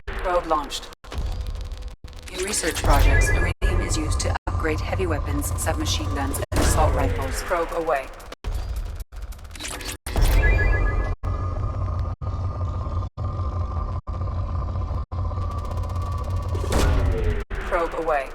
Probe launched. In research projects, iridium is used to upgrade heavy weapons, submachine guns, and assault rifles. Probe away. Probe away.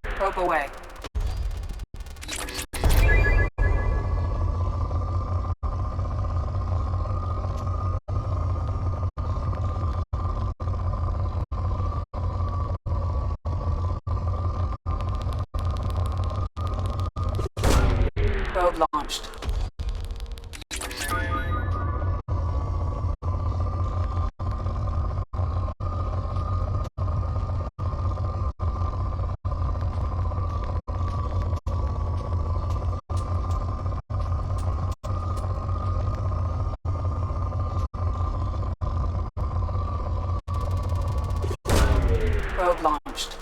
Probe away. Probe launched. Probe launched.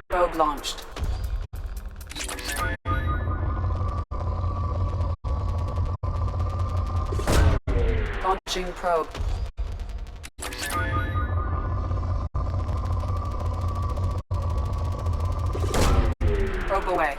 Probe launched. Launching probe. Probe away.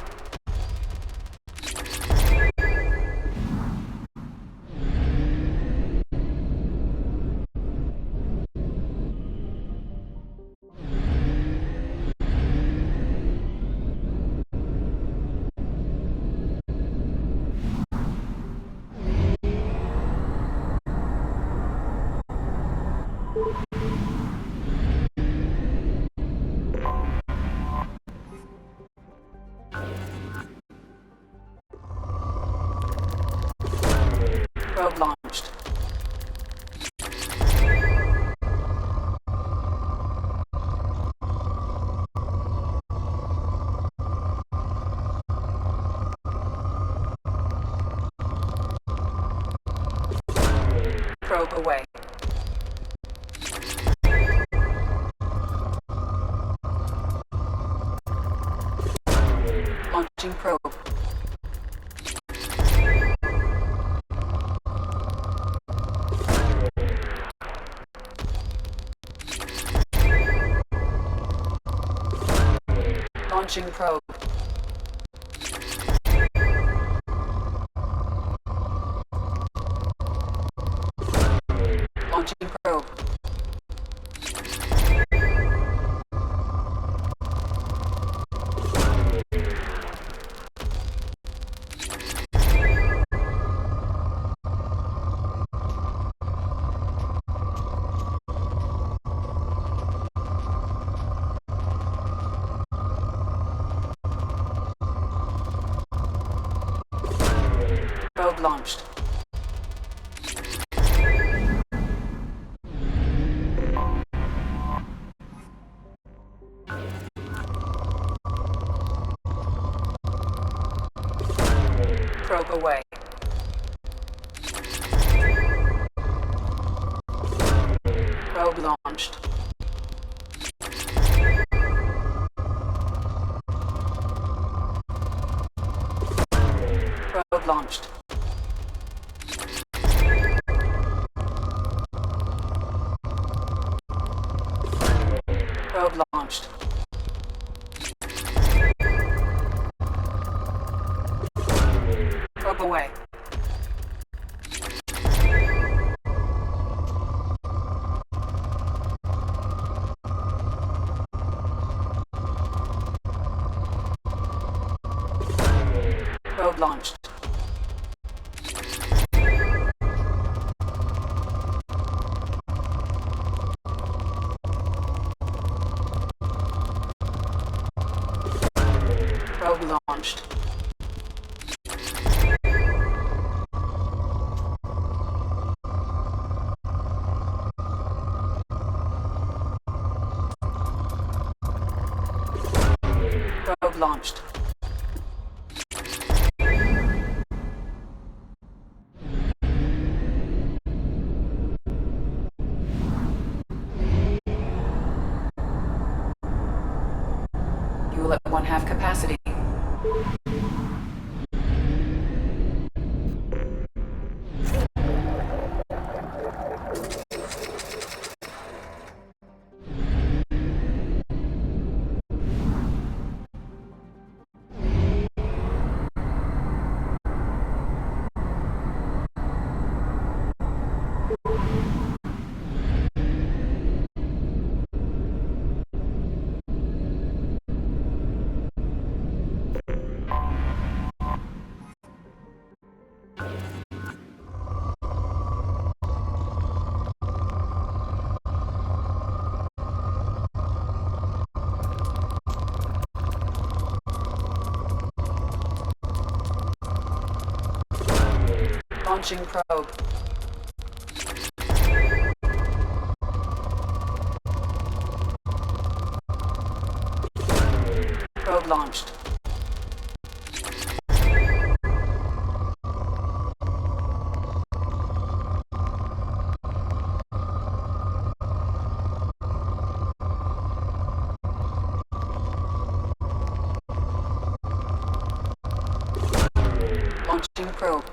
Probe launched. Probe away. Launching probe. Launching probe. Launching probe. Probe launched. Probe away. Probe launched. Probe launched. Probe launched. Probe away. Probe launched. launched. Fuel at 1/2 capacity. Launching probe. Probe launched. Launching probe.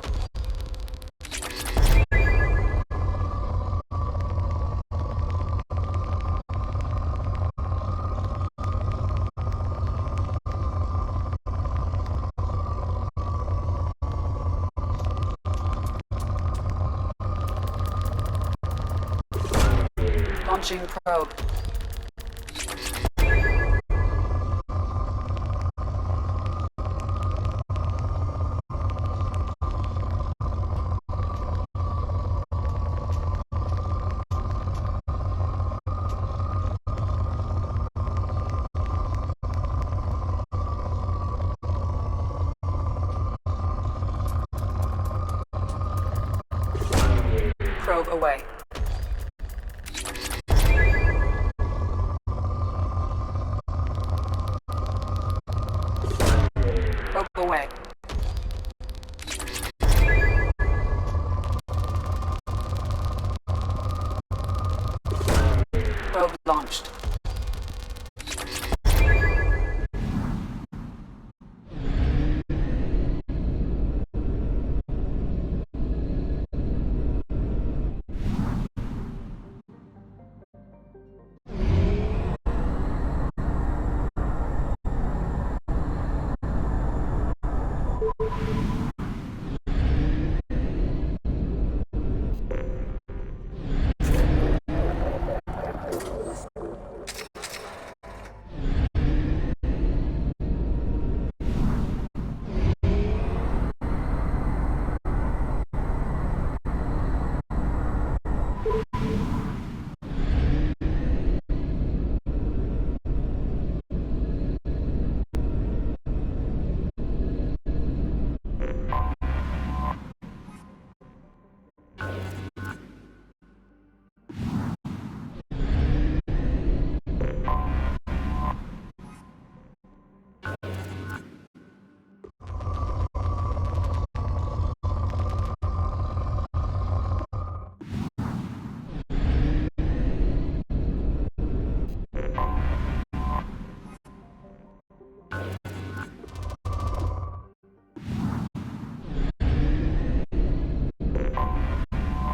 Launching probe. Probe away. Probe away. Probe launched.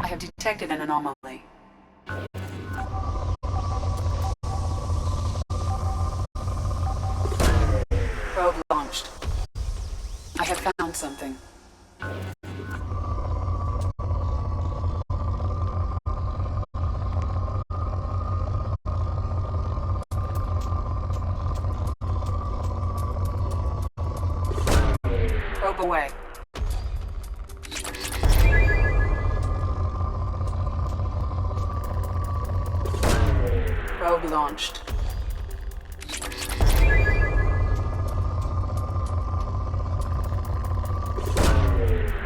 I have detected an anomaly. Probe launched. I have found something. Probe away. Probe launched.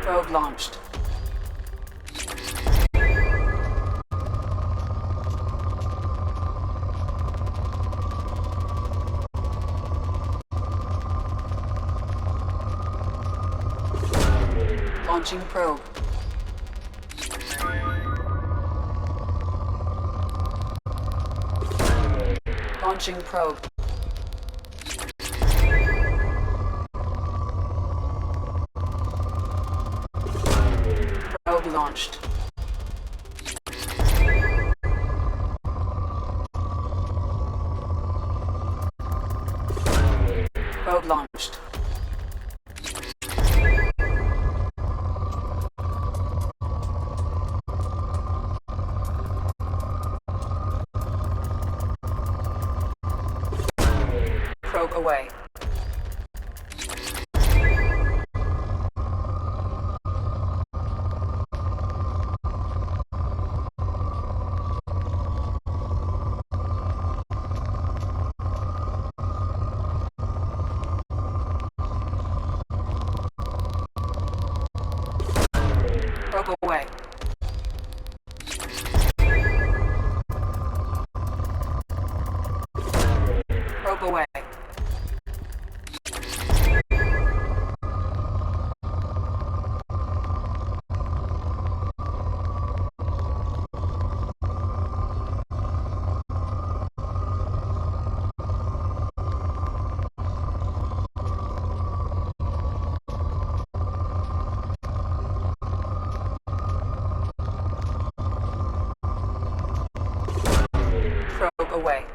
Probe launched. Launching probe. Launching probe. Probe launched. Probe launched. Probe away. Probe away. Probe away. Probe away.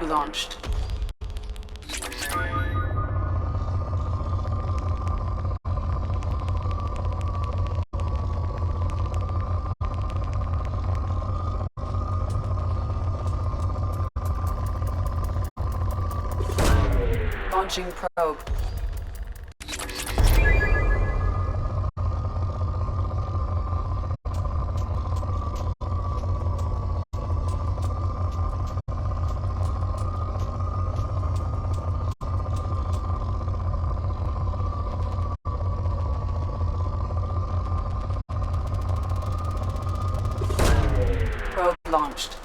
Probe launched. Launching probe. Probe launched.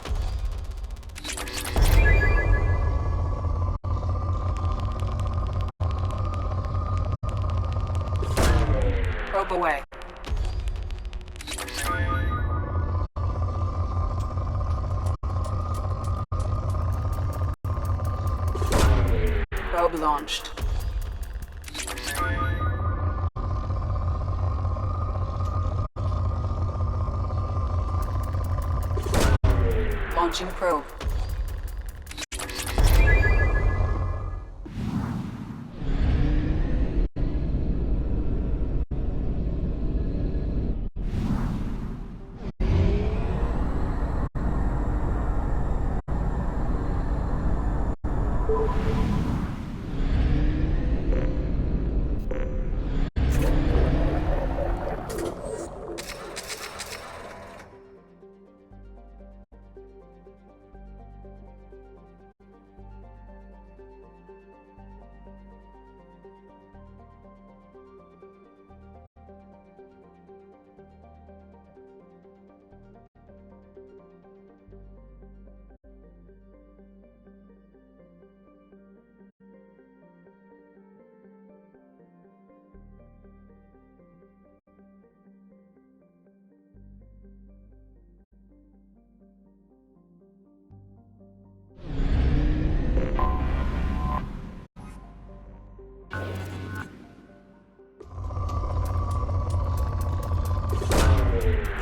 Probe away. Probe launched. Launching probe.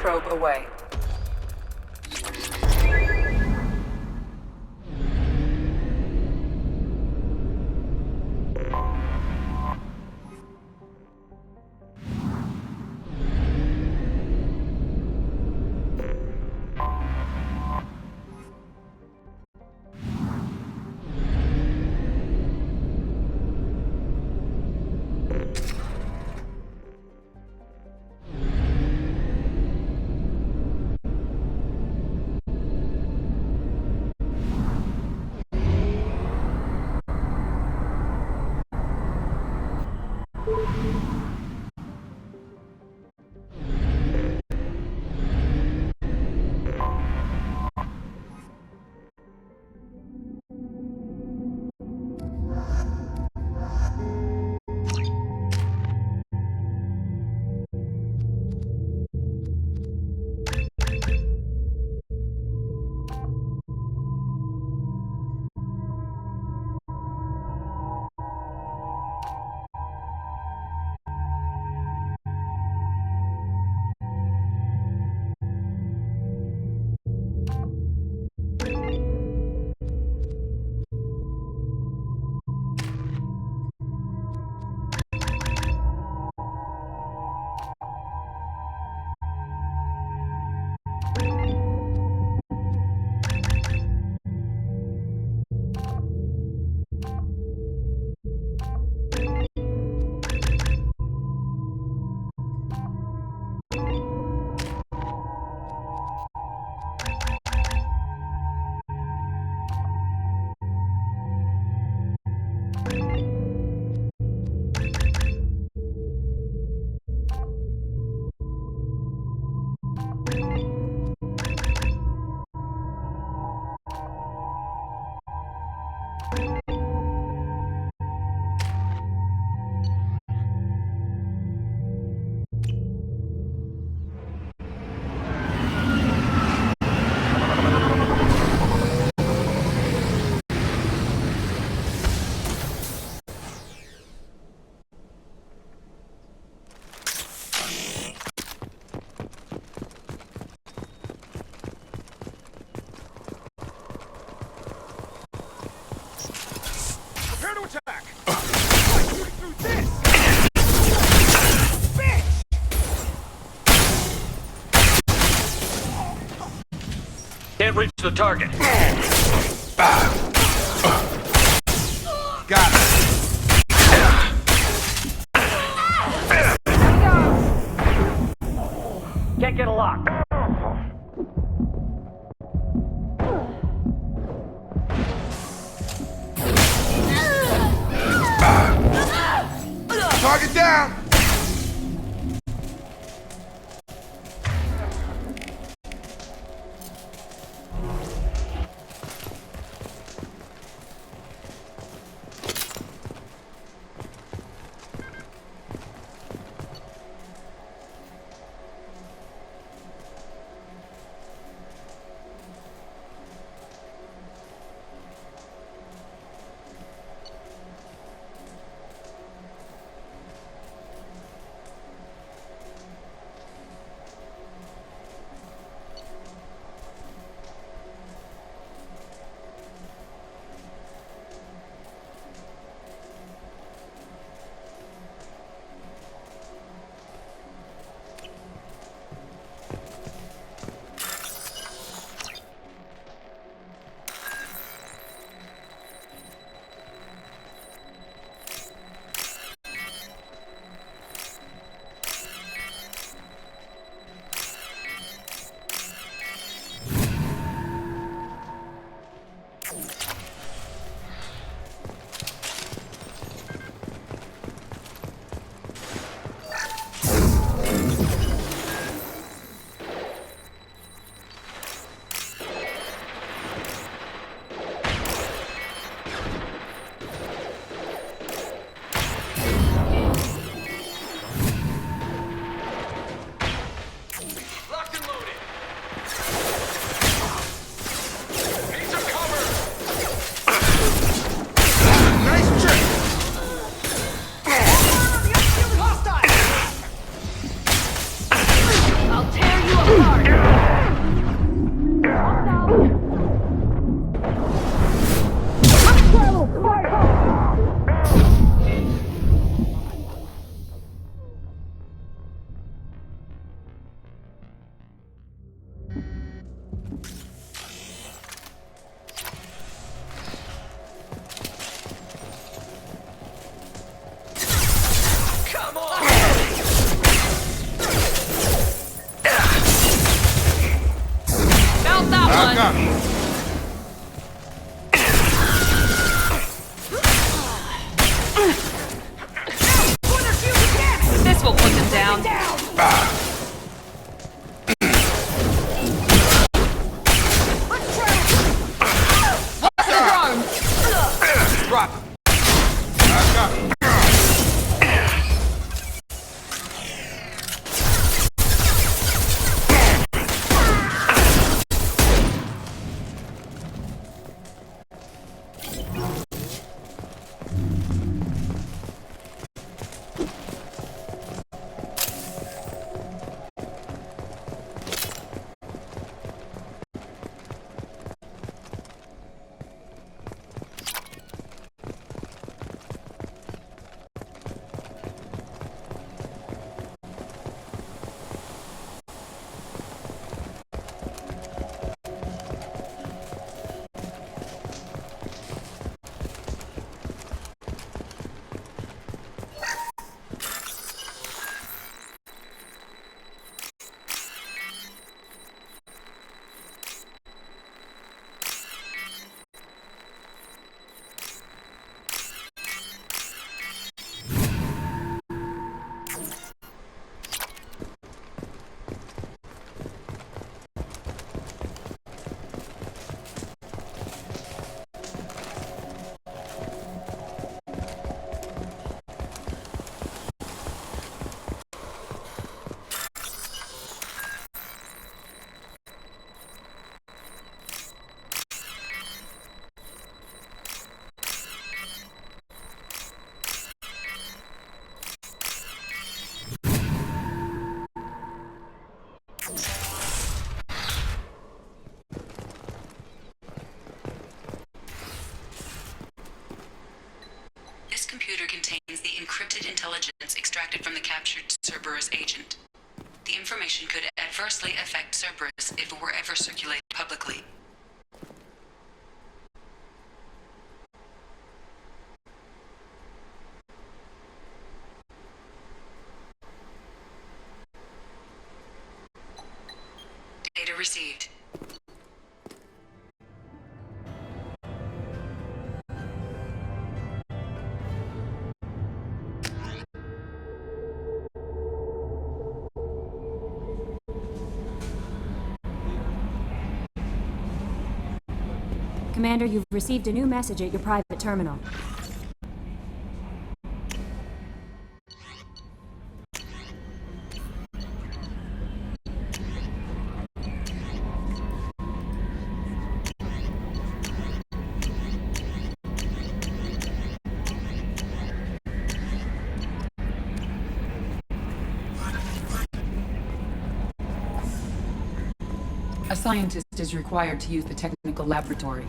Probe away. Can't reach the target. Got it. Can't get a lock. Target down. This will put them down. Drop him. Back up. intelligence extracted from the captured Cerberus agent. The information could adversely affect Cerberus if it were ever circulated publicly. received. Commander, you've received a new message at your private terminal. A scientist is required to use the technical laboratory.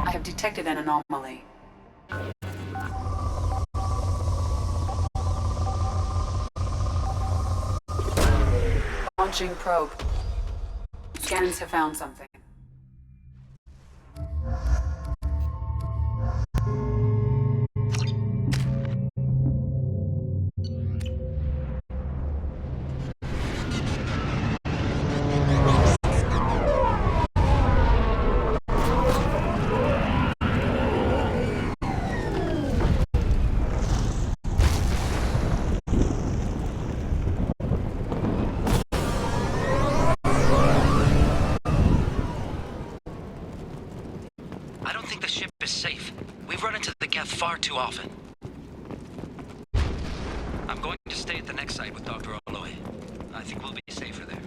I have detected an anomaly. Launching probe. Scans have found something. I don't think the ship is safe. We've run into the Geth far too often. I'm going to stay at the next site with Dr. Aloy. I think we'll be safer there.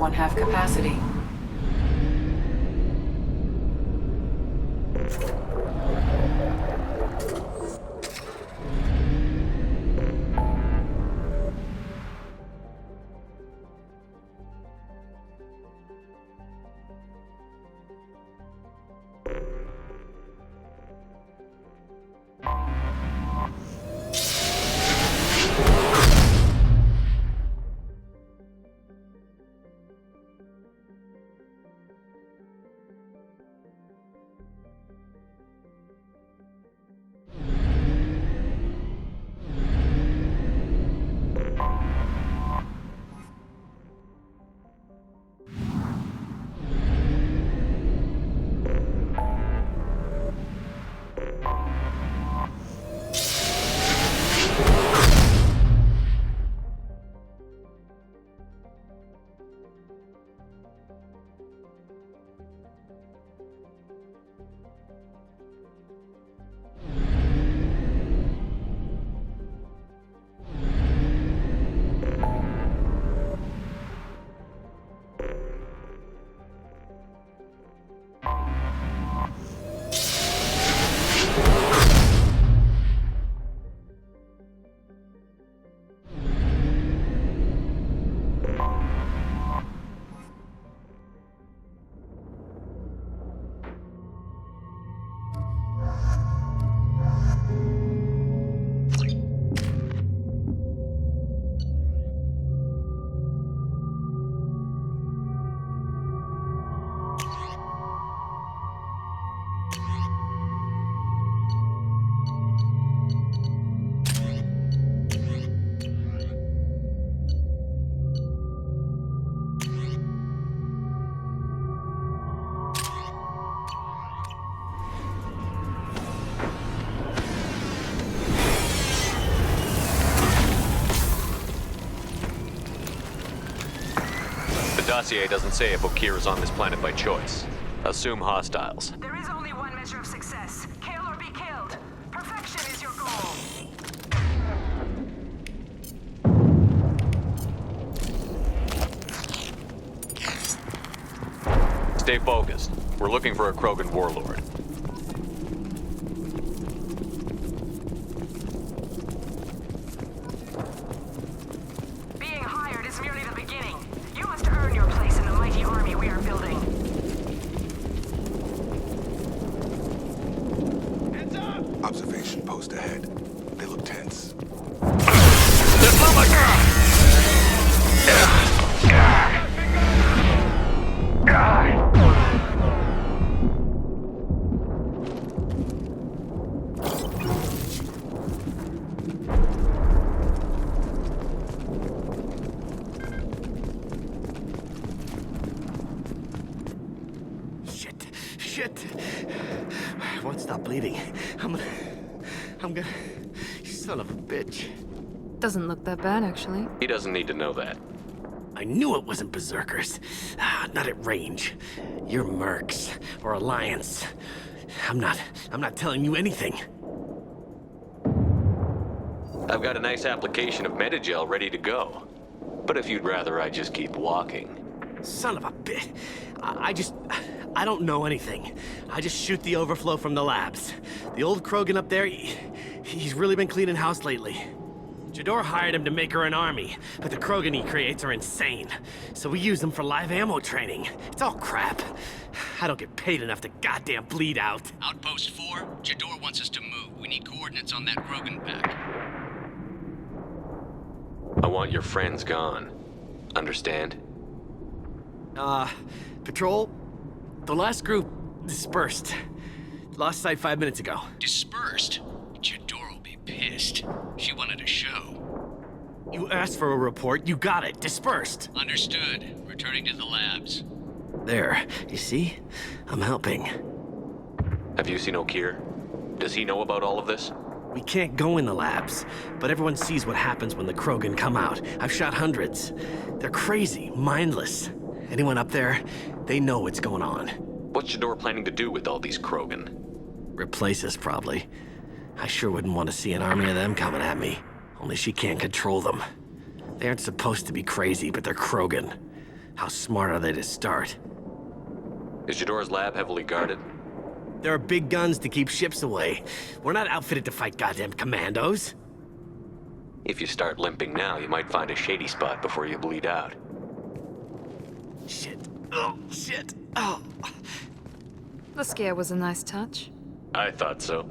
1/2 capacity. The dossier doesn't say if Okeer is on this planet by choice. Assume hostiles. There is only one measure of success. Kill or be killed. Perfection is your goal. Stay focused. We're looking for a Krogan warlord. Being hired is merely the beginning. You must earn your place in the mighty army we are building. Observation post ahead. They look tense. Shit. I won't stop bleeding. I'm gonna... You son of a bitch. Doesn't look that bad, actually. He doesn't need to know that. I knew it wasn't Berserkers. Not at range. You're Mercs. Or Alliance. I'm not telling you anything. I've got a nice application of Metagel ready to go. But if you'd rather I just keep walking. Son of a bitch. I don't know anything. I just shoot the overflow from the labs. The old Krogan up there, he's really been cleaning house lately. Jador hired him to make her an army, but the Krogan he creates are insane. So we use them for live ammo training. It's all crap. I don't get paid enough to goddamn bleed out. Outpost 4, Jador wants us to move. We need coordinates on that Krogan pack. I want your friends gone. Understand? Patrol, the last group dispersed. Lost sight 5 minutes ago. Dispersed? Jador will be pissed. She wanted a show. You asked for a report, you got it. Dispersed. Understood. Returning to the labs. There, you see? I'm helping. Have you seen Okeer? Does he know about all of this? We can't go in the labs, but everyone sees what happens when the Krogan come out. I've shot hundreds. They're crazy, mindless. Anyone up there, they know what's going on. What's Jador planning to do with all these Krogan? Replace us, probably. I sure wouldn't want to see an army of them coming at me. Only she can't control them. They aren't supposed to be crazy, but they're Krogan. How smart are they to start? Is Jador's lab heavily guarded? There are big guns to keep ships away. We're not outfitted to fight goddamn commandos. If you start limping now, you might find a shady spot before you bleed out. Shit. Oh, shit. Oh. The scare was a nice touch. I thought so.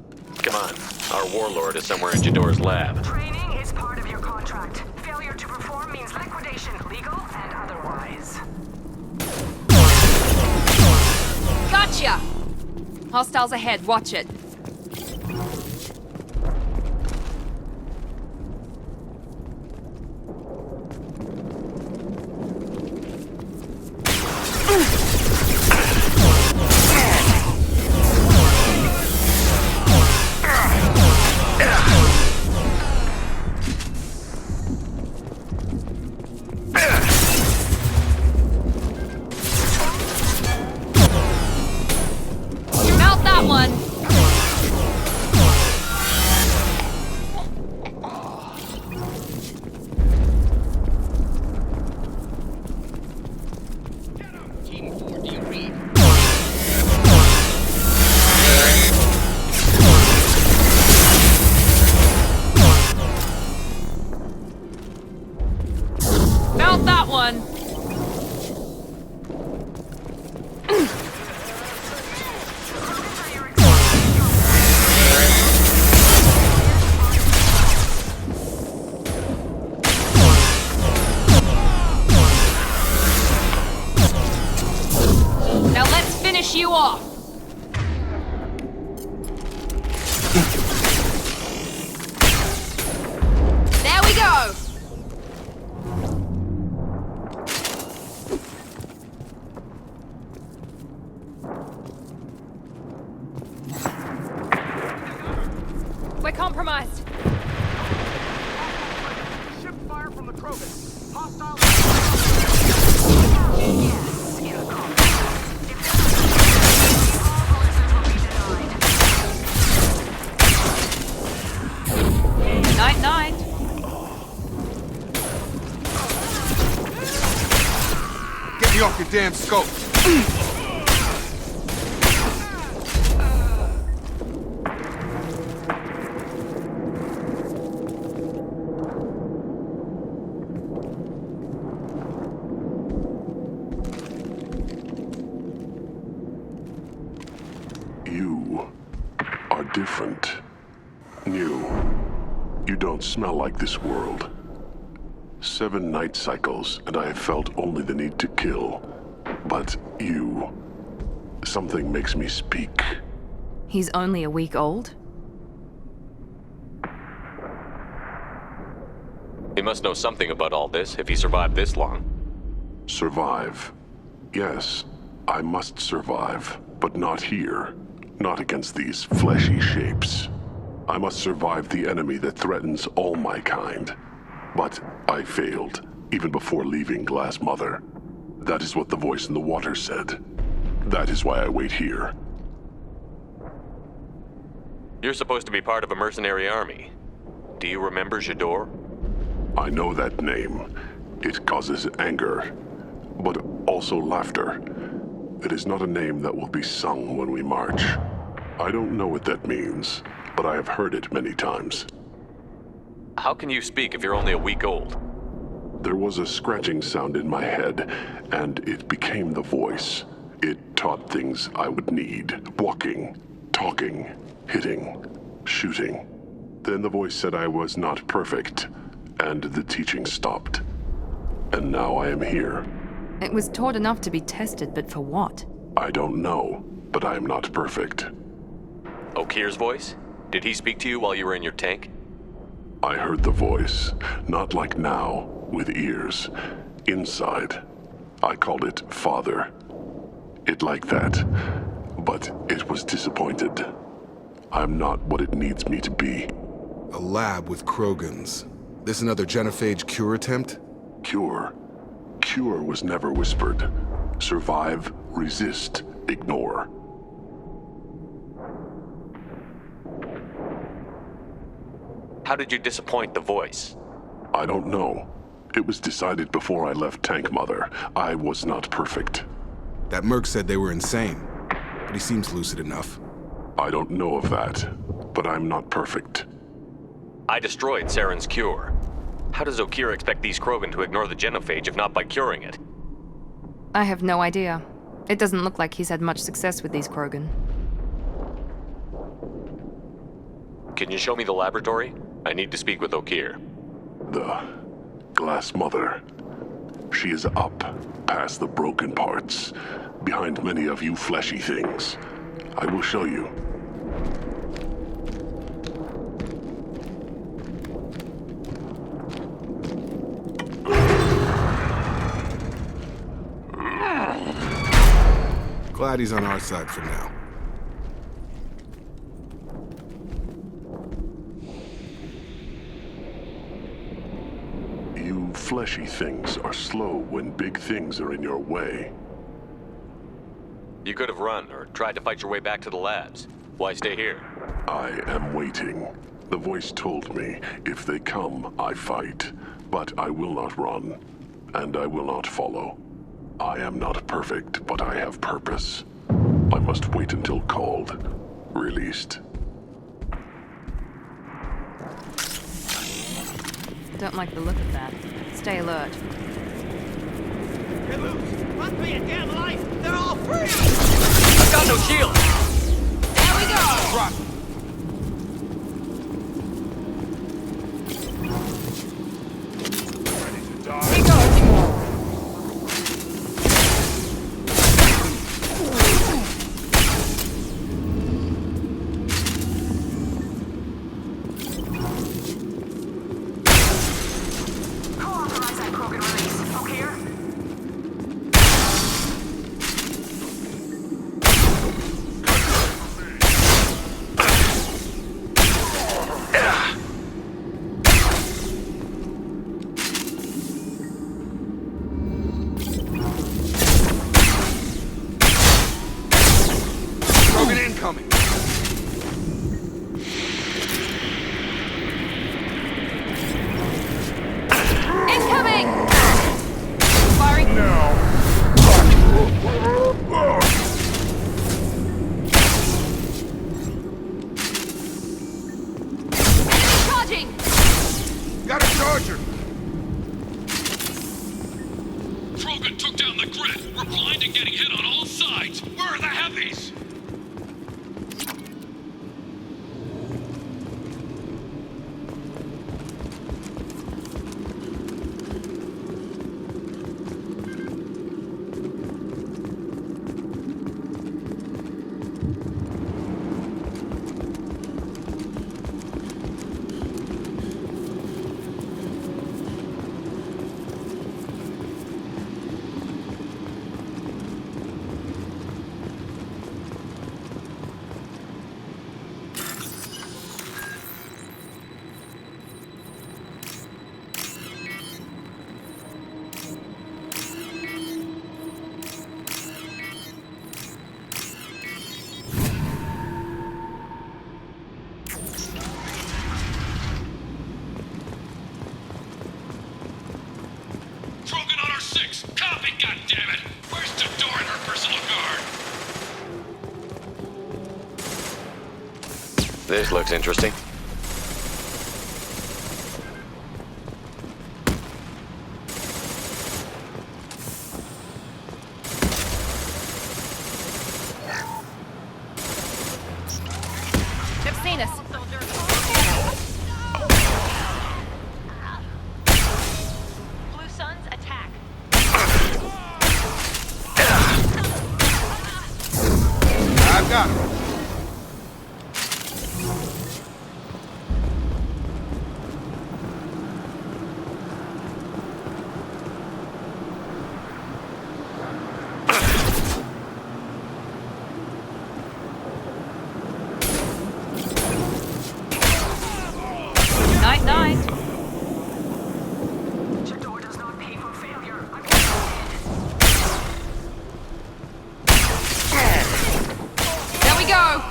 Come on. Our warlord is somewhere in Jador's lab. Training is part of your contract. Failure to perform means liquidation, legal and otherwise. Gotcha! Hostiles ahead, watch it. Mount that one! Mount that one! Now let's finish you off! There we go! We're compromised. Ship fire from the Krogan. Hostile. Yes, in the contract. If all policies will be denied. Night-night. Get me off your damn scope! You are different. New. You don't smell like this world. 7 night cycles, and I have felt only the need to kill. But you... something makes me speak. He's only a week old? He must know something about all this if he survived this long. Survive. Yes, I must survive, but not here. Not against these fleshy shapes. I must survive the enemy that threatens all my kind. But I failed, even before leaving Glass Mother. That is what the voice in the water said. That is why I wait here. You're supposed to be part of a mercenary army. Do you remember Jador? I know that name. It causes anger, but also laughter. It is not a name that will be sung when we march. I don't know what that means, but I have heard it many times. How can you speak if you're only a week old? There was a scratching sound in my head, and it became the voice. It taught things I would need. Walking, talking, hitting, shooting. Then the voice said I was not perfect, and the teaching stopped. And now I am here. It was taught enough to be tested, but for what? I don't know, but I am not perfect. Okir's voice? Did he speak to you while you were in your tank? I heard the voice, not like now, with ears. Inside. I called it Father. It like that, but it was disappointed. I'm not what it needs me to be. A lab with Krogans. This another genophage cure attempt? Cure. Cure was never whispered. Survive, resist, ignore. How did you disappoint the voice? I don't know. It was decided before I left Tank Mother. I was not perfect. That merc said they were insane, but he seems lucid enough. I don't know of that, but I'm not perfect. I destroyed Saren's cure. How does Okira expect these Krogan to ignore the genophage if not by curing it? I have no idea. It doesn't look like he's had much success with these Krogan. Can you show me the laboratory? I need to speak with Okir. The Glass Mother. She is up, past the broken parts, behind many of you fleshy things. I will show you. Glad he's on our side for now. You fleshy things are slow when big things are in your way. You could have run or tried to fight your way back to the labs. Why stay here? I am waiting. The voice told me, if they come, I fight. But I will not run, and I will not follow. I am not perfect, but I have purpose. I must wait until called, released. Don't like the look of that. Stay alert. Get loose! Must be a damn life! They're all free! I've got no shield! There we go! Co-authorize that Krogan release. Okir? Krogan incoming! Incoming! Firing. Charging! Got a charger! Krogan took down the grid. We're blind and getting hit on all sides. Where are the heavies? Krogan on our 6. Copy, goddammit! Where's Tador and her personal guard? This looks interesting. They've seen us. Blue Suns attack. I've got him! Night, night. Jador does not pay for failure. I'm There we go!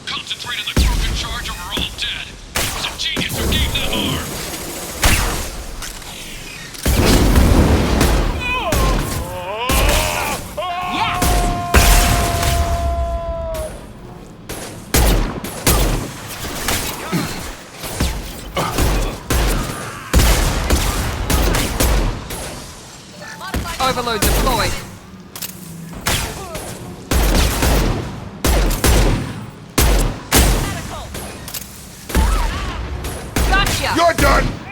Concentrate on the Krogan charge or we're all dead. It was a overload deployed. Gotcha! You're done!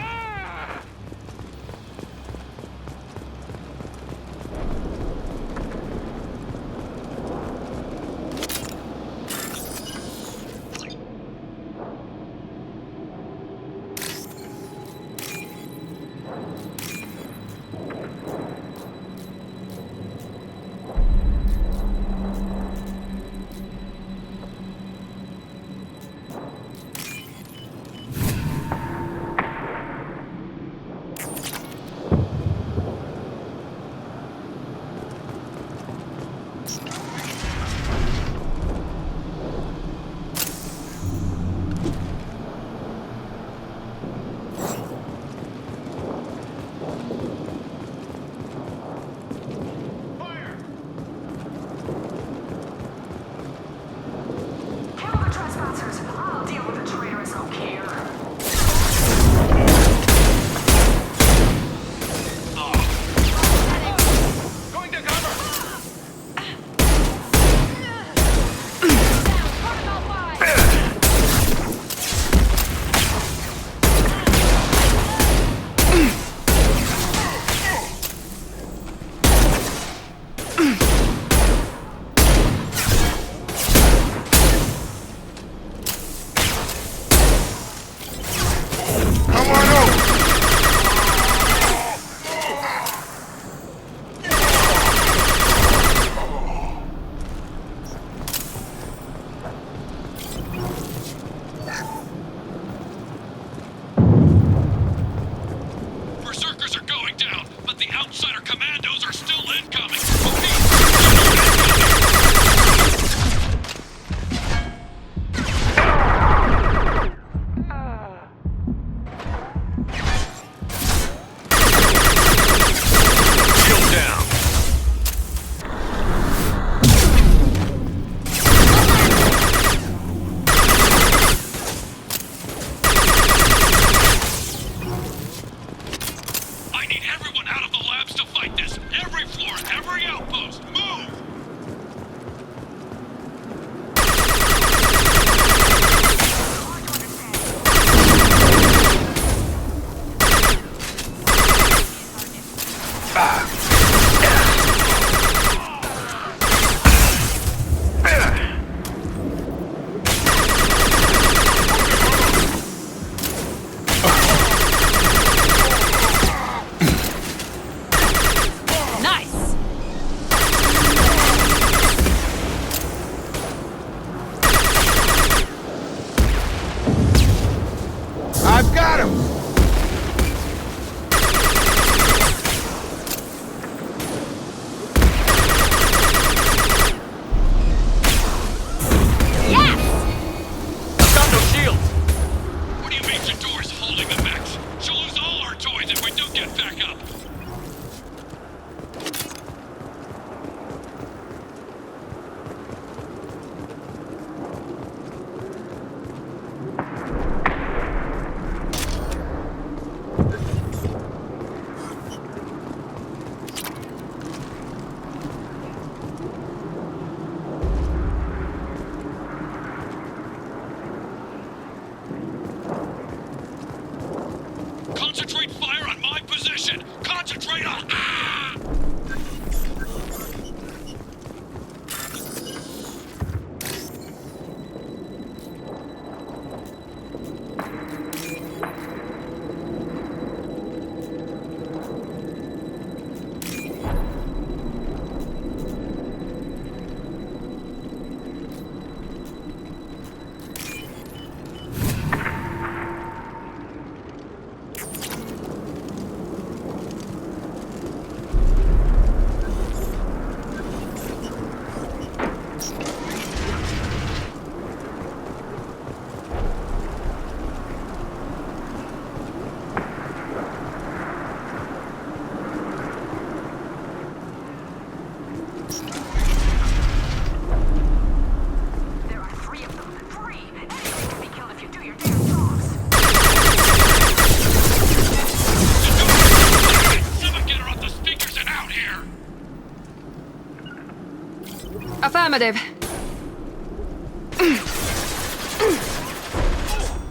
Affirmative.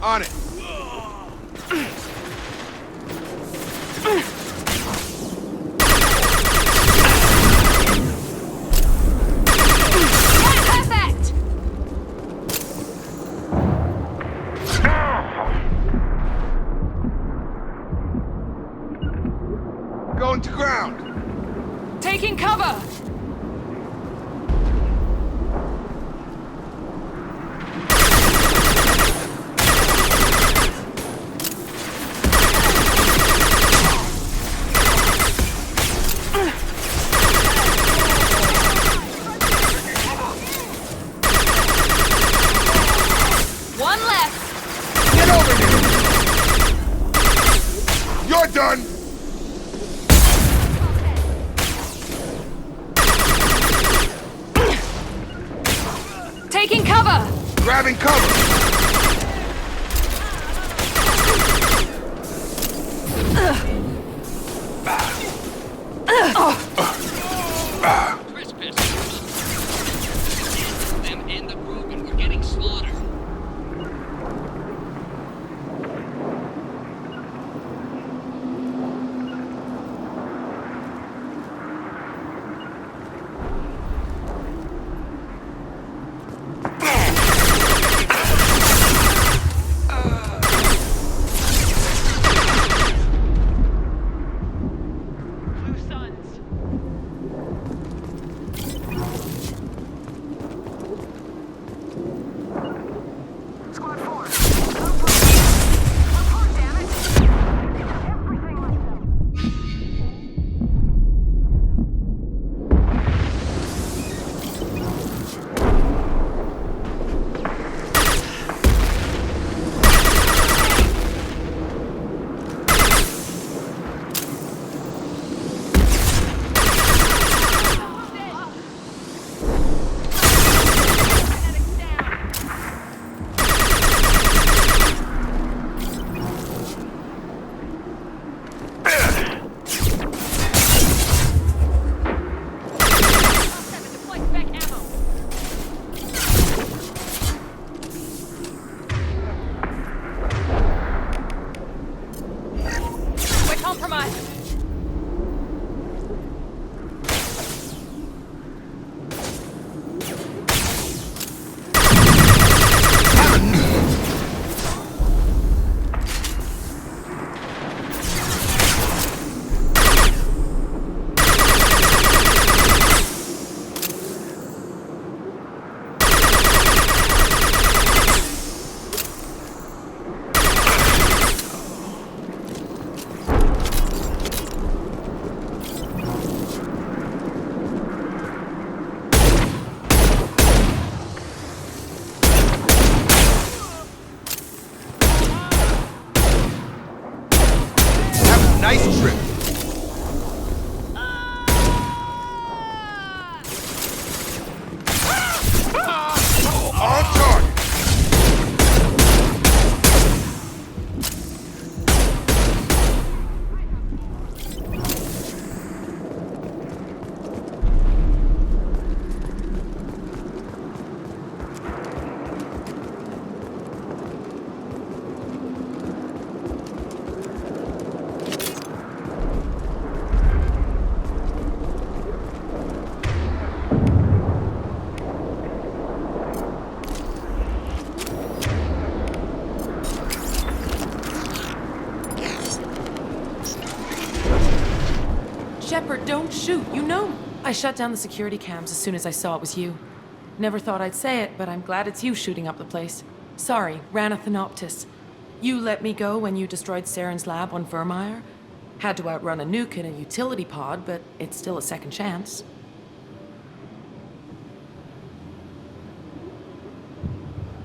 On it. Perfect! Going to ground. Taking cover! One left! Get over here. You're done. Taking cover! Grabbing cover. Them and the Krogan were getting slaughtered. Squad 4. Report, damn it. Everything like that. We're compromised. Have a nice trip. On target. Shepard, don't shoot. You know. I shut down the security cams as soon as I saw it was you. Never thought I'd say it, but I'm glad it's you shooting up the place. Sorry, Rana Thanoptis. You let me go when you destroyed Saren's lab on Vermeer. Had to outrun a nuke in a utility pod, but it's still a second chance.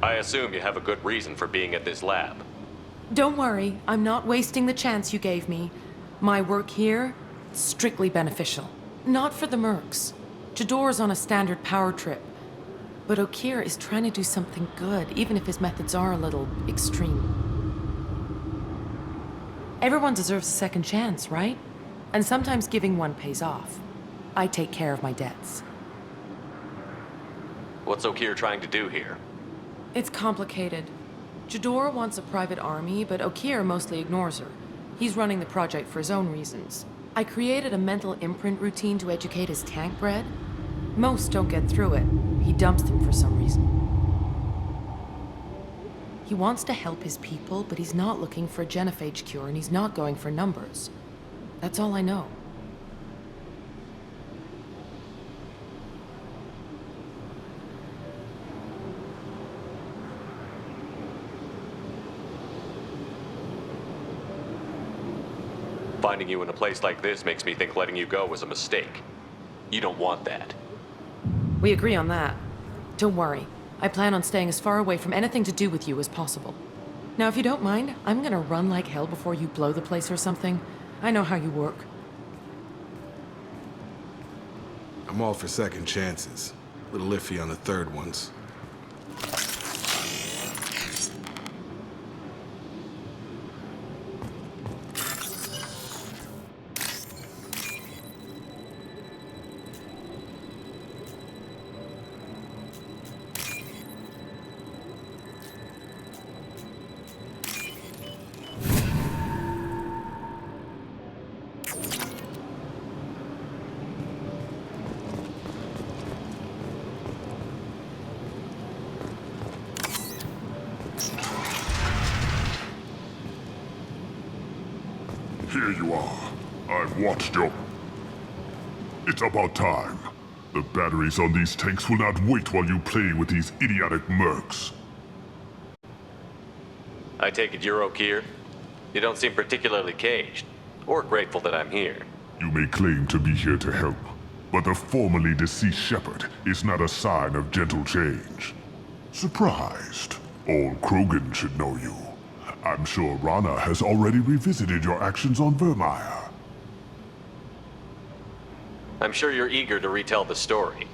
I assume you have a good reason for being at this lab. Don't worry, I'm not wasting the chance you gave me. My work here, strictly beneficial. Not for the mercs. Jador's on a standard power trip. But Okeer is trying to do something good, even if his methods are a little extreme. Everyone deserves a second chance, right? And sometimes giving one pays off. I take care of my debts. What's Okeer trying to do here? It's complicated. Jador wants a private army, but Okeer mostly ignores her. He's running the project for his own reasons. I created a mental imprint routine to educate his tank bred. Most don't get through it. He dumps them for some reason. He wants to help his people, but he's not looking for a genophage cure, and he's not going for numbers. That's all I know. Finding you in a place like this makes me think letting you go was a mistake. You don't want that. We agree on that. Don't worry. I plan on staying as far away from anything to do with you as possible. Now, if you don't mind, I'm gonna run like hell before you blow the place or something. I know how you work. I'm all for second chances. A little iffy on the third ones. Here you are. I've watched your... It's about time. The batteries on these tanks will not wait while you play with these idiotic mercs. I take it you're Okeer? You don't seem particularly caged, or grateful that I'm here. You may claim to be here to help, but the formerly deceased Shepard is not a sign of gentle change. Surprised? All Krogan should know you. I'm sure Rana has already revisited your actions on Vermeer. I'm sure you're eager to retell the story.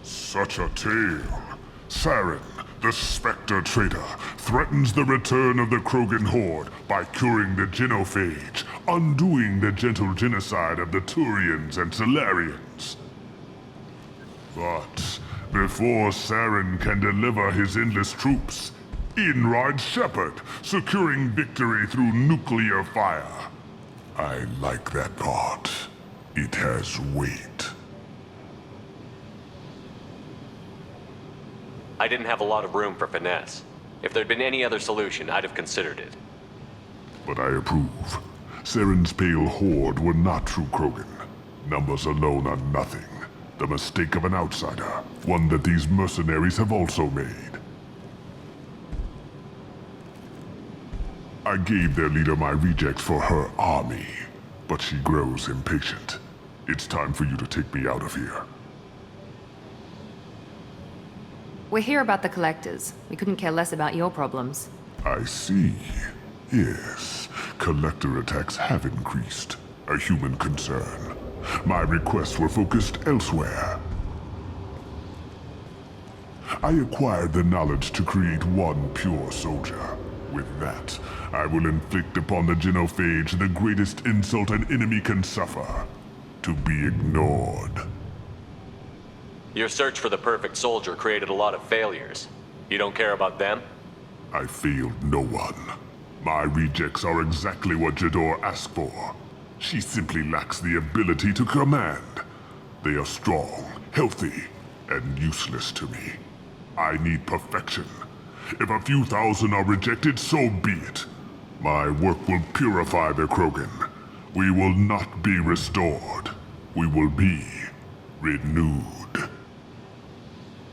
Such a tale. Saren, the Spectre traitor, threatens the return of the Krogan horde by curing the genophage, undoing the gentle genocide of the Turians and Solarians. But before Saren can deliver his endless troops, in rides Shepard, securing victory through nuclear fire. I like that part. It has weight. I didn't have a lot of room for finesse. If there'd been any other solution, I'd have considered it. But I approve. Saren's pale horde were not true Krogan. Numbers alone are nothing. The mistake of an outsider, one that these mercenaries have also made. I gave their leader my rejects for her army, but she grows impatient. It's time for you to take me out of here. We're here about the Collectors. We couldn't care less about your problems. I see. Yes, Collector attacks have increased. A human concern. My requests were focused elsewhere. I acquired the knowledge to create one pure soldier. With that, I will inflict upon the genophage the greatest insult an enemy can suffer. To be ignored. Your search for the perfect soldier created a lot of failures. You don't care about them? I failed no one. My rejects are exactly what Jador asked for. She simply lacks the ability to command. They are strong, healthy, and useless to me. I need perfection. If a few thousand are rejected, so be it. My work will purify the Krogan. We will not be restored. We will be renewed.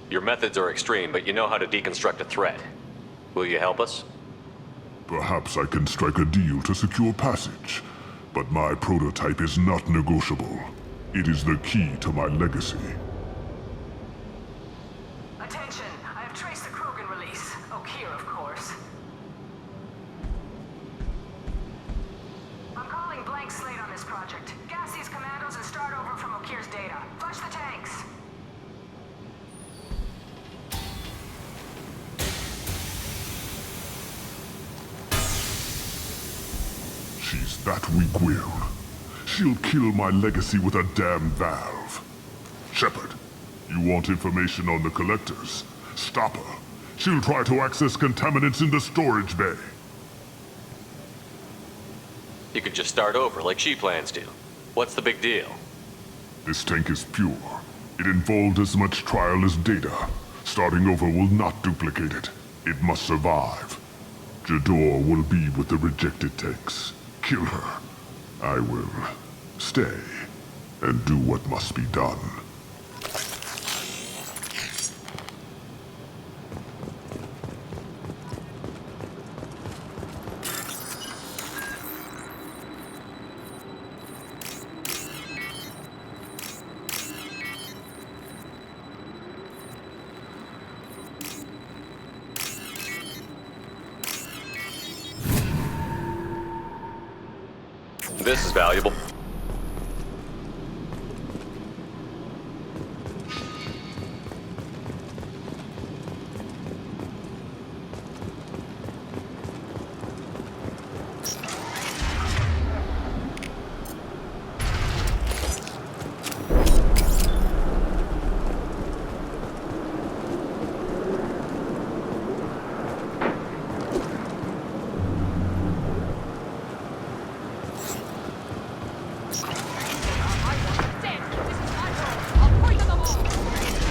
Your methods are extreme, but you know how to deconstruct a threat. Will you help us? Perhaps I can strike a deal to secure passage, but my prototype is not negotiable. It is the key to my legacy. Attention! I have traced the Krogan release. Okeer, of course. I'm calling blank slate on this project. Gas these commandos and start over from Okeer's data. Flush the tanks! She's that weak-willed. She'll kill my legacy with a damn valve. Shepard, You want information on the collectors? Stop her. She'll try to access contaminants in the storage bay. You could just start over like she plans to. What's the big deal? This tank is pure. It involved as much trial as data. Starting over will not duplicate it. It must survive. Jador will be with the rejected tanks. Kill her. I will stay and do what must be done. This is valuable.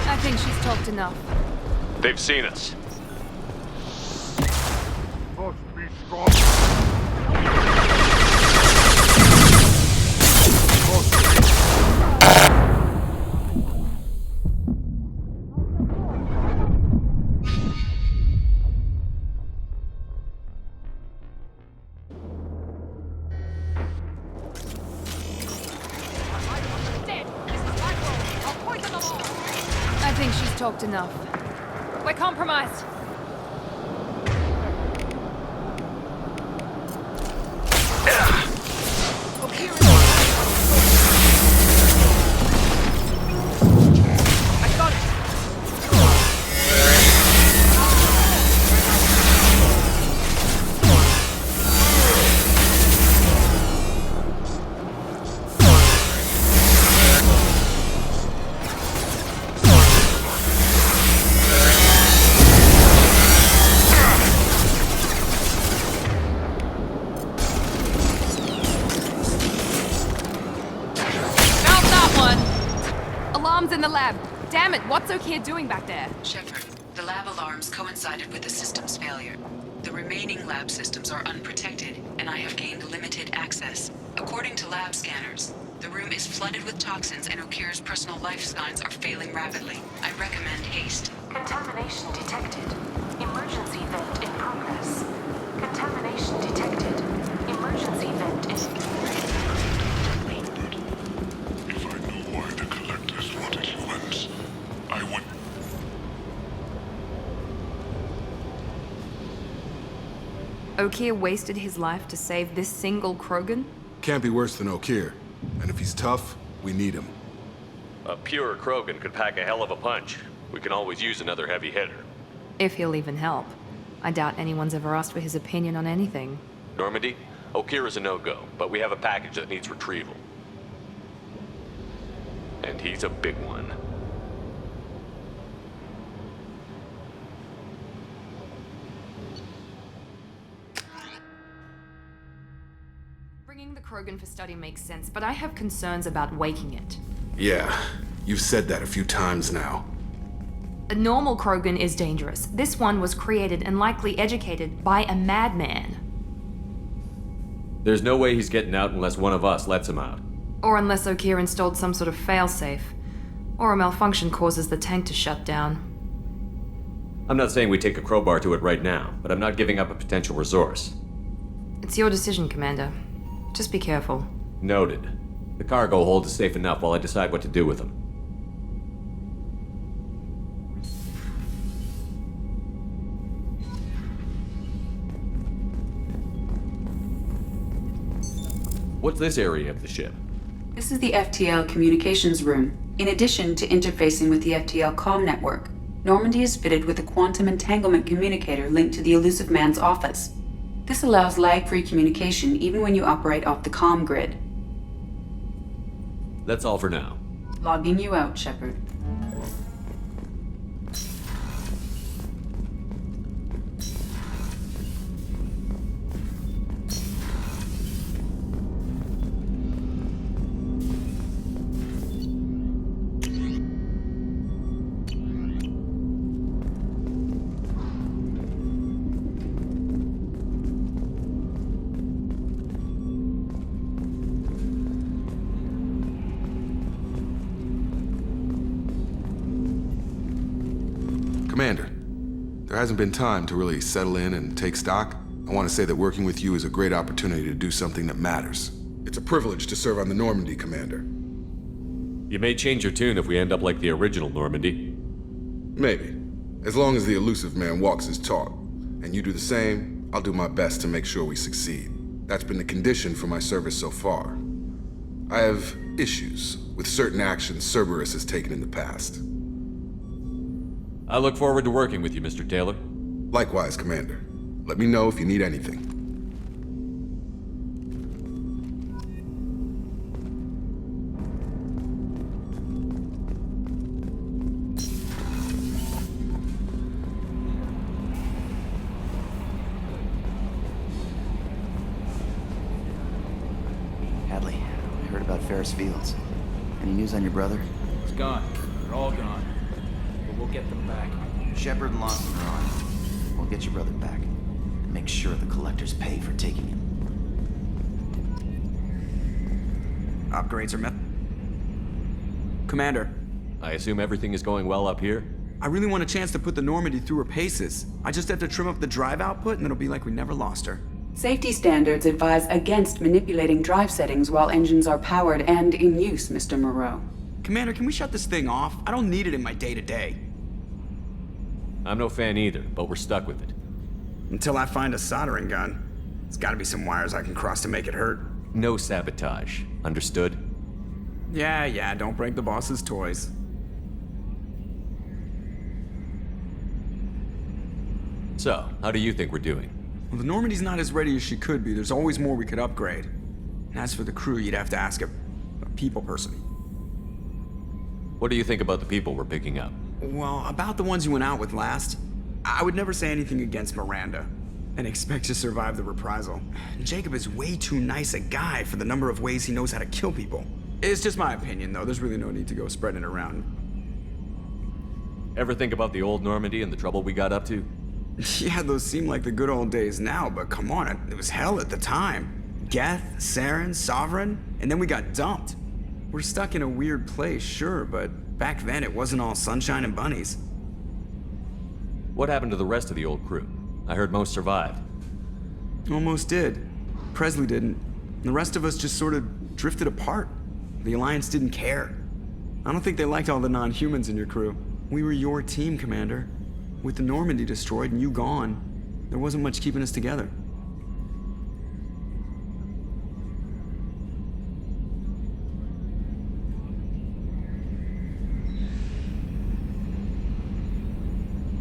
I think she's talked enough. They've seen us. Must be strong. I think she's talked enough. We're compromised. Alarms in the lab. Damn it, what's Okeer doing back there? Shepard, the lab alarms coincided with the system's failure. The remaining lab systems are unprotected, and I have gained limited access. According to lab scanners, the room is flooded with toxins and Okeer's personal life signs are failing rapidly. I recommend haste. Contamination detected. Emergency vent in progress. Contamination detected. Emergency vent in... If I knew why the collectors wanted humans, I would... Okeer wasted his life to save this single Krogan? Can't be worse than Okeer. And if he's tough, we need him. A pure Krogan could pack a hell of a punch. We can always use another heavy hitter. If he'll even help. I doubt anyone's ever asked for his opinion on anything. Normandy, Okeer is a no-go, but we have a package that needs retrieval. And he's a big one. Bringing the Krogan for study makes sense, but I have concerns about waking it. Yeah, you've said that a few times now. A normal Krogan is dangerous. This one was created and likely educated by a madman. There's no way he's getting out unless one of us lets him out. Or unless Okeer installed some sort of failsafe. Or a malfunction causes the tank to shut down. I'm not saying we take a crowbar to it right now, but I'm not giving up a potential resource. It's your decision, Commander. Just be careful. Noted. The cargo hold is safe enough while I decide what to do with them. What's this area of the ship? This is the FTL communications room. In addition to interfacing with the FTL comm network, Normandy is fitted with a quantum entanglement communicator linked to the Illusive Man's office. This allows lag-free communication even when you operate off the comm grid. That's all for now. Logging you out, Shepard. there hasn't been time to really settle in and take stock. I want to say that working with you is a great opportunity to do something that matters. It's a privilege to serve on the Normandy, Commander. You may change your tune if we end up like the original Normandy. Maybe. As long as the elusive man walks his talk, and you do the same, I'll do my best to make sure we succeed. That's been the condition for my service so far. I have issues with certain actions Cerberus has taken in the past. I look forward to working with you, Mr. Taylor. Likewise, Commander. Let me know if you need anything. Hadley, I heard about Ferris Fields. Any news on your brother? He's gone. They're all gone. But we'll get them back. Shepard and Lawson are on. We'll get your brother back. And make sure the collectors pay for taking him. Upgrades are met. Commander. I assume everything is going well up here? I really want a chance to put the Normandy through her paces. I just have to trim up the drive output and it'll be like we never lost her. Safety standards advise against manipulating drive settings while engines are powered and in use, Mr. Moreau. Commander, can we shut this thing off? I don't need it in my day-to-day. I'm no fan either, but we're stuck with it. Until I find a soldering gun. There's gotta be some wires I can cross to make it hurt. No sabotage. Understood? Yeah, don't break the boss's toys. So, how do you think we're doing? Well, the Normandy's not as ready as she could be. There's always more we could upgrade. And as for the crew, you'd have to ask a people person. What do you think about the people we're picking up? Well, about the ones you went out with last, I would never say anything against Miranda and expect to survive the reprisal. Jacob is way too nice a guy for the number of ways he knows how to kill people. It's just my opinion, though. There's really no need to go spreading it around. Ever think about the old Normandy and the trouble we got up to? Yeah, those seem like the good old days now, but come on, it was hell at the time. Geth, Saren, Sovereign, and then we got dumped. We're stuck in a weird place, sure, but back then it wasn't all sunshine and bunnies. What happened to the rest of the old crew? I heard most survived. Almost did. Presley didn't. The rest of us just sort of drifted apart. The Alliance didn't care. I don't think they liked all the non-humans in your crew. We were your team, Commander. With the Normandy destroyed and you gone, there wasn't much keeping us together.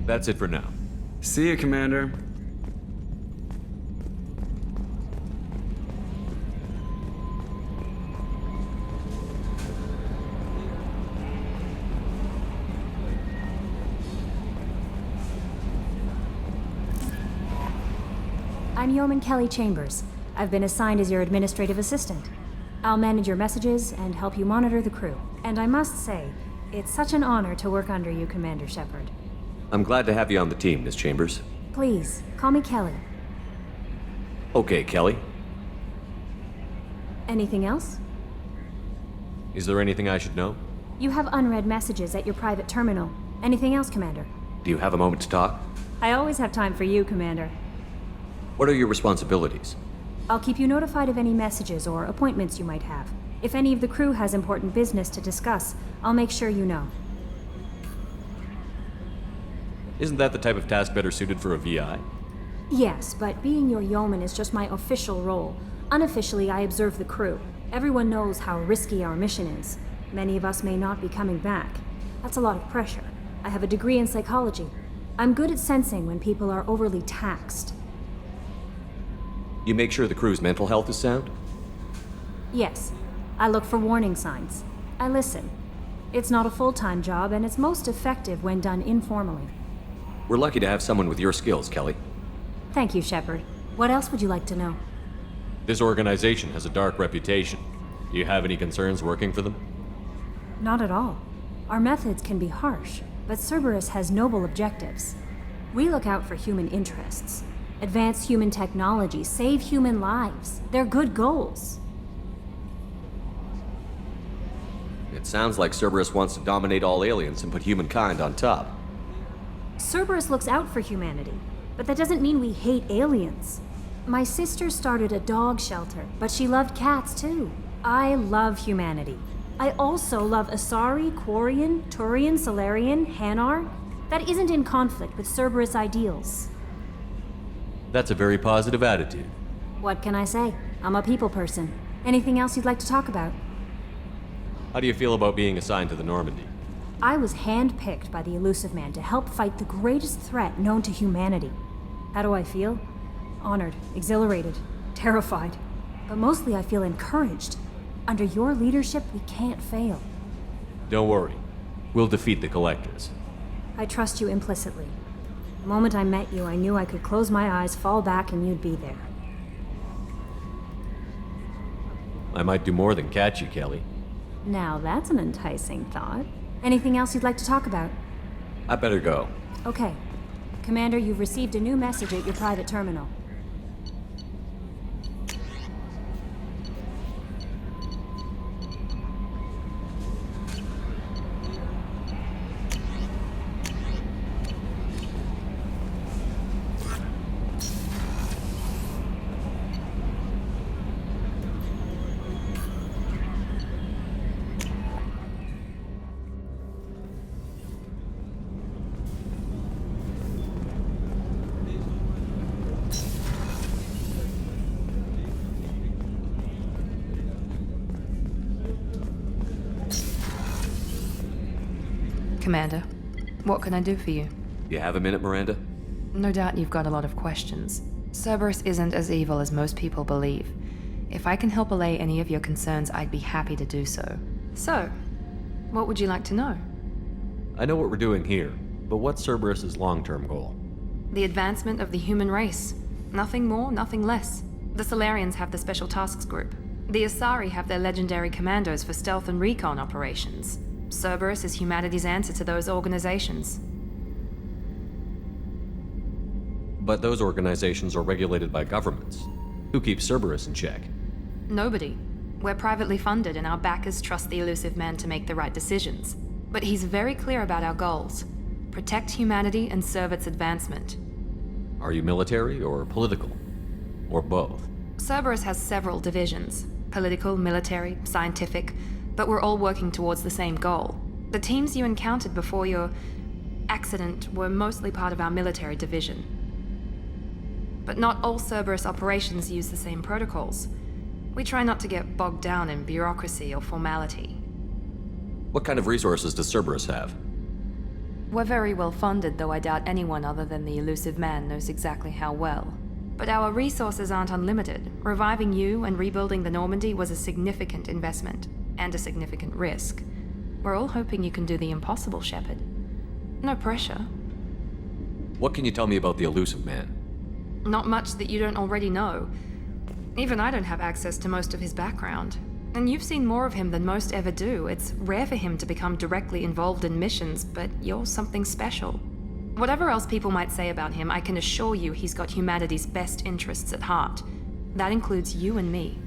That's it for now. See you, Commander. I'm Yeoman Kelly Chambers. I've been assigned as your administrative assistant. I'll manage your messages and help you monitor the crew. And I must say, it's such an honor to work under you, Commander Shepard. I'm glad to have you on the team, Miss Chambers. Please, call me Kelly. Okay, Kelly. Anything else? Is there anything I should know? You have unread messages at your private terminal. Anything else, Commander? Do you have a moment to talk? I always have time for you, Commander. What are your responsibilities? I'll keep you notified of any messages or appointments you might have. If any of the crew has important business to discuss, I'll make sure you know. Isn't that the type of task better suited for a VI? Yes, but being your yeoman is just my official role. Unofficially, I observe the crew. Everyone knows how risky our mission is. Many of us may not be coming back. That's a lot of pressure. I have a degree in psychology. I'm good at sensing when people are overly taxed. You make sure the crew's mental health is sound? Yes. I look for warning signs. I listen. It's not a full-time job, and it's most effective when done informally. We're lucky to have someone with your skills, Kelly. Thank you, Shepard. What else would you like to know? This organization has a dark reputation. Do you have any concerns working for them? Not at all. Our methods can be harsh, but Cerberus has noble objectives. We look out for human interests. Advance human technology, save human lives. They're good goals. It sounds like Cerberus wants to dominate all aliens and put humankind on top. Cerberus looks out for humanity, but that doesn't mean we hate aliens. My sister started a dog shelter, but she loved cats too. I love humanity. I also love Asari, Quarian, Turian, Solarian, Hanar. That isn't in conflict with Cerberus ideals. That's a very positive attitude. What can I say? I'm a people person. Anything else you'd like to talk about? How do you feel about being assigned to the Normandy? I was handpicked by the Elusive Man to help fight the greatest threat known to humanity. How do I feel? Honored, exhilarated, terrified. But mostly I feel encouraged. Under your leadership, we can't fail. Don't worry. We'll defeat the Collectors. I trust you implicitly. The moment I met you, I knew I could close my eyes, fall back, and you'd be there. I might do more than catch you, Kelly. Now that's an enticing thought. Anything else you'd like to talk about? I better go. Okay. Commander, you've received a new message at your private terminal. Commander, what can I do for you? You have a minute, Miranda? No doubt you've got a lot of questions. Cerberus isn't as evil as most people believe. If I can help allay any of your concerns, I'd be happy to do so. So, what would you like to know? I know what we're doing here, but what's Cerberus's long-term goal? The advancement of the human race. Nothing more, nothing less. The Solarians have the Special Tasks Group. The Asari have their legendary commandos for stealth and recon operations. Cerberus is humanity's answer to those organizations. But those organizations are regulated by governments. Who keeps Cerberus in check? Nobody. We're privately funded and our backers trust the Elusive Man to make the right decisions. But he's very clear about our goals. Protect humanity and serve its advancement. Are you military or political? Or both? Cerberus has several divisions. Political, military, scientific, but we're all working towards the same goal. The teams you encountered before your accident were mostly part of our military division. But not all Cerberus operations use the same protocols. We try not to get bogged down in bureaucracy or formality. What kind of resources does Cerberus have? We're very well funded, though I doubt anyone other than the Elusive Man knows exactly how well. But our resources aren't unlimited. Reviving you and rebuilding the Normandy was a significant investment, and a significant risk. We're all hoping you can do the impossible, Shepard. No pressure. What can you tell me about the Elusive Man? Not much that you don't already know. Even I don't have access to most of his background. And you've seen more of him than most ever do. It's rare for him to become directly involved in missions, but you're something special. Whatever else people might say about him, I can assure you he's got humanity's best interests at heart. That includes you and me.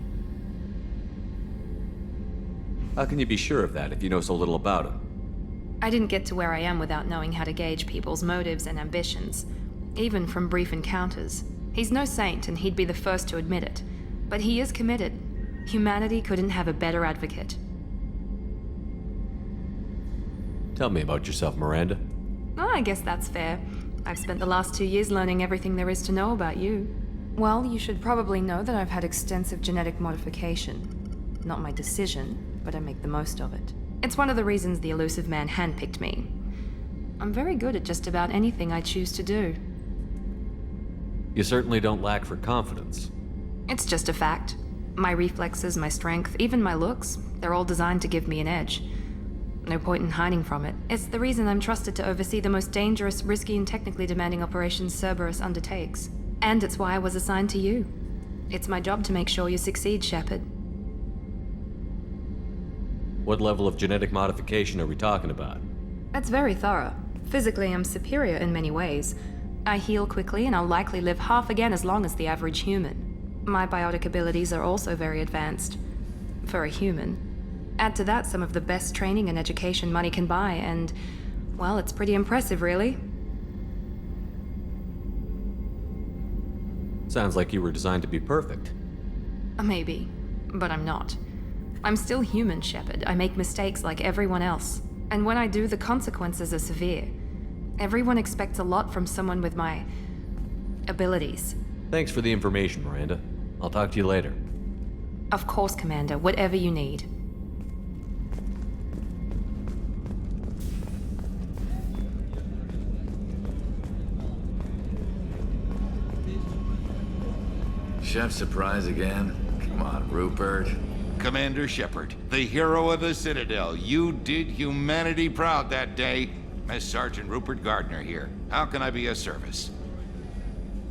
How can you be sure of that if you know so little about him? I didn't get to where I am without knowing how to gauge people's motives and ambitions, even from brief encounters. He's no saint, and he'd be the first to admit it. But he is committed. Humanity couldn't have a better advocate. Tell me about yourself, Miranda. Oh, I guess that's fair. I've spent the last 2 years learning everything there is to know about you. Well, you should probably know that I've had extensive genetic modification. Not my decision, but I make the most of it. It's one of the reasons the Elusive Man handpicked me. I'm very good at just about anything I choose to do. You certainly don't lack for confidence. It's just a fact. My reflexes, my strength, even my looks, they're all designed to give me an edge. No point in hiding from it. It's the reason I'm trusted to oversee the most dangerous, risky, and technically demanding operations Cerberus undertakes. And it's why I was assigned to you. It's my job to make sure you succeed, Shepard. What level of genetic modification are we talking about? It's very thorough. Physically, I'm superior in many ways. I heal quickly, and I'll likely live half again as long as the average human. My biotic abilities are also very advanced. For a human. Add to that some of the best training and education money can buy, and, well, it's pretty impressive, really. Sounds like you were designed to be perfect. Maybe, but I'm not. I'm still human, Shepard. I make mistakes like everyone else. And when I do, the consequences are severe. Everyone expects a lot from someone with my abilities. Thanks for the information, Miranda. I'll talk to you later. Of course, Commander. Whatever you need. Chef surprise again? Come on, Rupert. Commander Shepard, the hero of the Citadel. You did humanity proud that day. As Sergeant Rupert Gardner here. How can I be of service?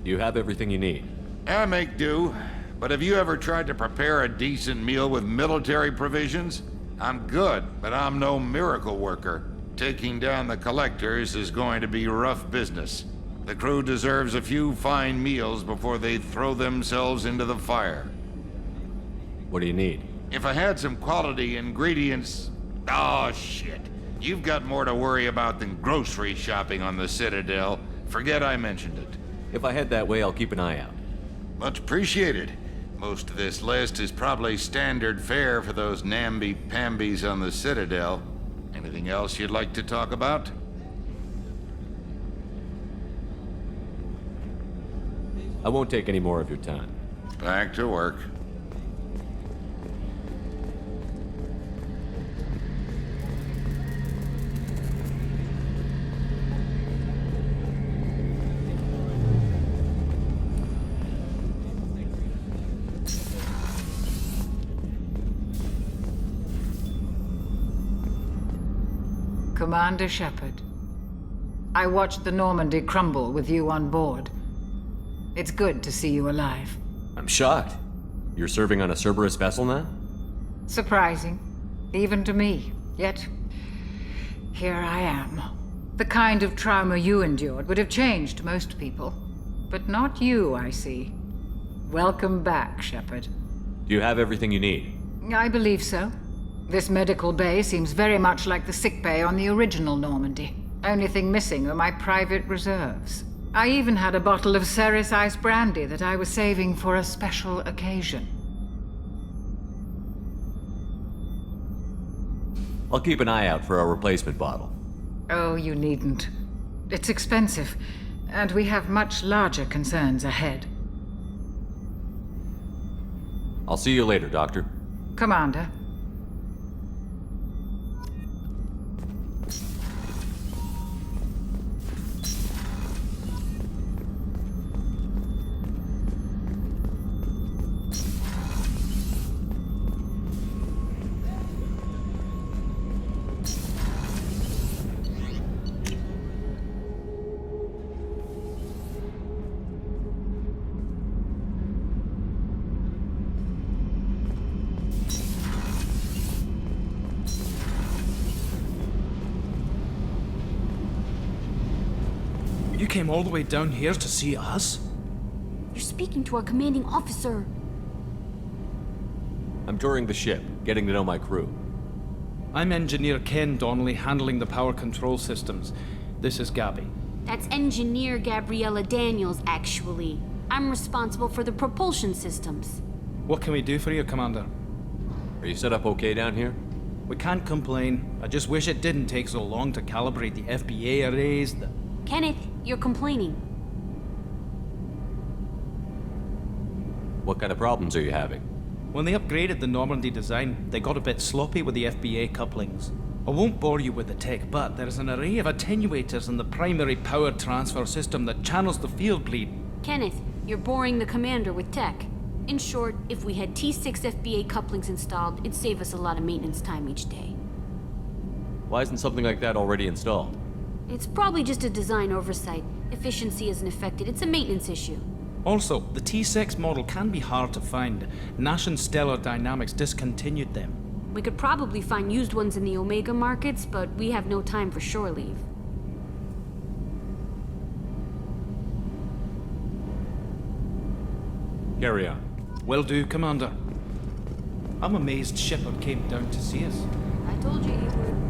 You have everything you need. I make do. But have you ever tried to prepare a decent meal with military provisions? I'm good, but I'm no miracle worker. Taking down the Collectors is going to be rough business. The crew deserves a few fine meals before they throw themselves into the fire. What do you need? If I had some quality ingredients... Oh, shit. You've got more to worry about than grocery shopping on the Citadel. Forget I mentioned it. If I head that way, I'll keep an eye out. Much appreciated. Most of this list is probably standard fare for those namby-pambies on the Citadel. Anything else you'd like to talk about? I won't take any more of your time. Back to work. Commander Shepard, I watched the Normandy crumble with you on board. It's good to see you alive. I'm shocked. You're serving on a Cerberus vessel now? Surprising, even to me. Yet, here I am. The kind of trauma you endured would have changed most people. But not you, I see. Welcome back, Shepard. Do you have everything you need? I believe so. This medical bay seems very much like the sick bay on the original Normandy. Only thing missing are my private reserves. I even had a bottle of Ceres Ice brandy that I was saving for a special occasion. I'll keep an eye out for a replacement bottle. Oh, you needn't. It's expensive, and we have much larger concerns ahead. I'll see you later, Doctor. Commander. You came all the way down here to see us? You're speaking to our commanding officer. I'm touring the ship, getting to know my crew. I'm Engineer Ken Donnelly, handling the power control systems. This is Gabby. That's Engineer Gabriella Daniels, actually. I'm responsible for the propulsion systems. What can we do for you, Commander? Are you set up okay down here? We can't complain. I just wish it didn't take so long to calibrate the FBA arrays. Kenneth, you're complaining. What kind of problems are you having? When they upgraded the Normandy design, they got a bit sloppy with the FBA couplings. I won't bore you with the tech, but there's an array of attenuators in the primary power transfer system that channels the field bleed. Kenneth, you're boring the commander with tech. In short, if we had T6 FBA couplings installed, it'd save us a lot of maintenance time each day. Why isn't something like that already installed? It's probably just a design oversight. Efficiency isn't affected. It's a maintenance issue. Also, the T6 model can be hard to find. Nash and Stellar Dynamics discontinued them. We could probably find used ones in the Omega markets, but we have no time for shore leave. Carry on. Will do, Commander. I'm amazed Shepard came down to see us. I told you he would.